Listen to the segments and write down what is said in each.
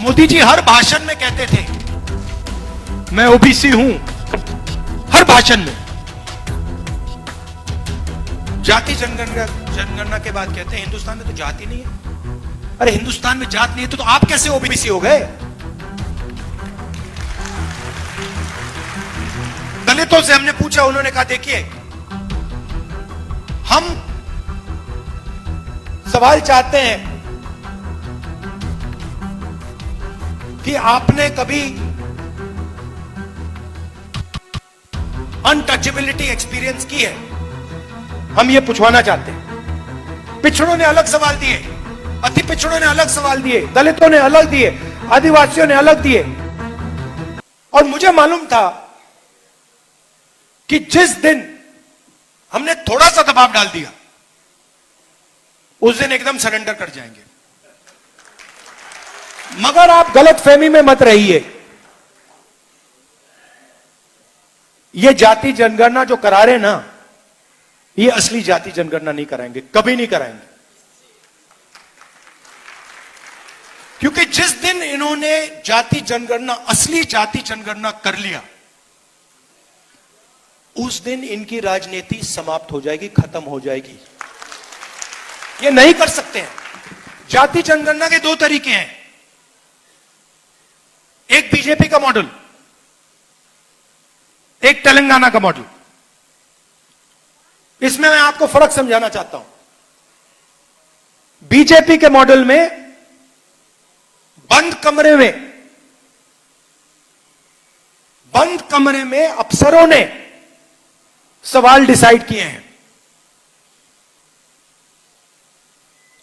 मोदी जी हर भाषण में कहते थे मैं ओबीसी हूं, हर भाषण में। जाति जनगणना के बाद कहते हैं हिंदुस्तान में तो जाति नहीं है। अरे हिंदुस्तान में जात नहीं है तो आप कैसे ओबीसी हो गए? दलितों से हमने पूछा, उन्होंने कहा देखिए हम सवाल चाहते हैं कि आपने कभी अनटचेबिलिटी एक्सपीरियंस की है? हम ये पूछवाना चाहते हैं। पिछड़ों ने अलग सवाल दिए, अति पिछड़ों ने अलग सवाल दिए, दलितों ने अलग दिए, आदिवासियों ने अलग दिए। और मुझे मालूम था कि जिस दिन हमने थोड़ा सा दबाव डाल दिया उस दिन एकदम सरेंडर कर जाएंगे। मगर आप गलत फहमी में मत रहिए। ये जाति जनगणना जो करा रहे ना, ये असली जाति जनगणना नहीं कराएंगे, कभी नहीं कराएंगे। क्योंकि जिस दिन इन्होंने जाति जनगणना, असली जाति जनगणना कर लिया, उस दिन इनकी राजनीति समाप्त हो जाएगी, खत्म हो जाएगी। ये नहीं कर सकते हैं। जाति जनगणना के दो तरीके हैं, एक बीजेपी का मॉडल, एक तेलंगाना का मॉडल। इसमें मैं आपको फर्क समझाना चाहता हूं। बीजेपी के मॉडल में बंद कमरे में अफसरों ने सवाल डिसाइड किए हैं।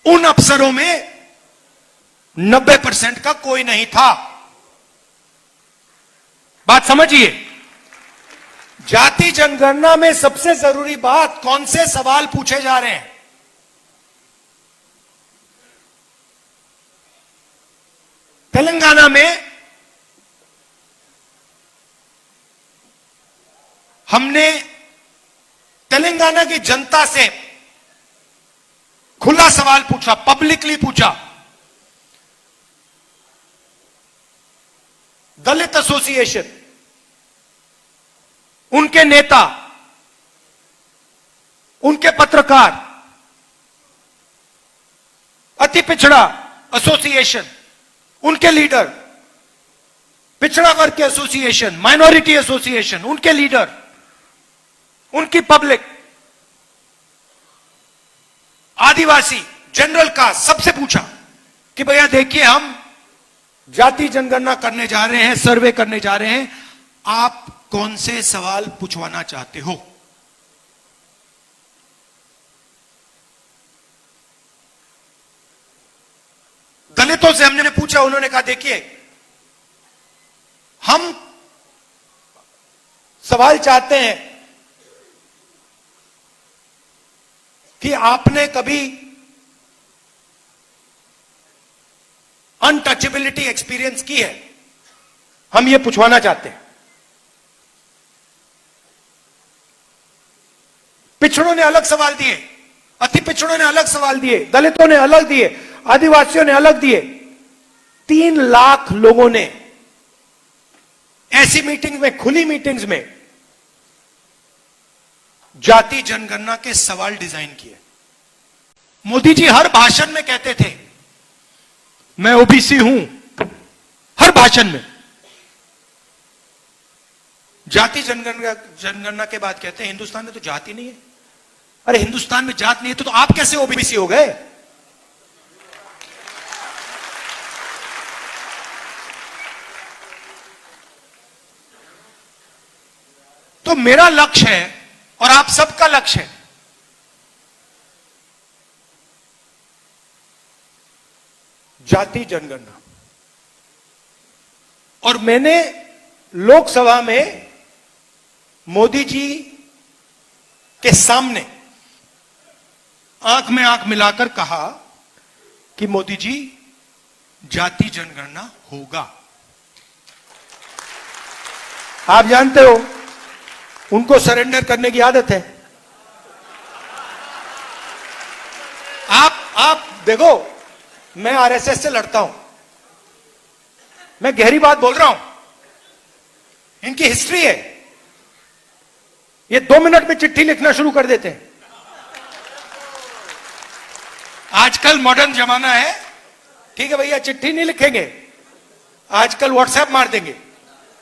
उन अफसरों में 90% का कोई नहीं था। बात समझिए। जाति जनगणना में सबसे जरूरी बात, कौन से सवाल पूछे जा रहे हैं। तेलंगाना में हमने तेलंगाना की जनता से खुला सवाल पूछा, पब्लिकली पूछा। दलित एसोसिएशन, उनके नेता, उनके पत्रकार, अति पिछड़ा एसोसिएशन, उनके लीडर, पिछड़ा वर्ग के एसोसिएशन, माइनॉरिटी एसोसिएशन, उनके लीडर, उनकी पब्लिक, आदिवासी, जनरल कास्ट, सबसे पूछा कि भैया देखिए हम जाति जनगणना करने जा रहे हैं, सर्वे करने जा रहे हैं, आप कौन से सवाल पूछवाना चाहते हो। दलितों से हमने पूछा, उन्होंने कहा देखिए हम सवाल चाहते हैं कि आपने कभी अनटचेबिलिटी एक्सपीरियंस की है? हम ये पूछवाना चाहते हैं। पिछड़ों ने अलग सवाल दिए, अति पिछड़ों ने अलग सवाल दिए, दलितों ने अलग दिए, आदिवासियों ने अलग दिए। 3 लाख लोगों ने ऐसी मीटिंग में, खुली मीटिंग्स में जाति जनगणना के सवाल डिजाइन किए। मोदी जी हर भाषण में कहते थे मैं ओबीसी हूं, हर भाषण में। जाति जनगणना के बाद कहते हैं हिंदुस्तान में तो जाति नहीं है। अरे हिंदुस्तान में जात नहीं है तो आप कैसे ओबीसी हो गए? तो मेरा लक्ष्य है और आप सबका लक्ष्य है जाति जनगणना। और मैंने लोकसभा में मोदी जी के सामने आंख में आंख मिलाकर कहा कि मोदी जी जाति जनगणना होगा। आप जानते हो उनको सरेंडर करने की आदत है। आप देखो, मैं आरएसएस से लड़ता हूं, मैं गहरी बात बोल रहा हूं। इनकी हिस्ट्री है। ये 2 मिनट में चिट्ठी लिखना शुरू कर देते हैं। आजकल मॉडर्न जमाना है, ठीक है भैया, चिट्ठी नहीं लिखेंगे, आजकल व्हाट्सएप मार देंगे।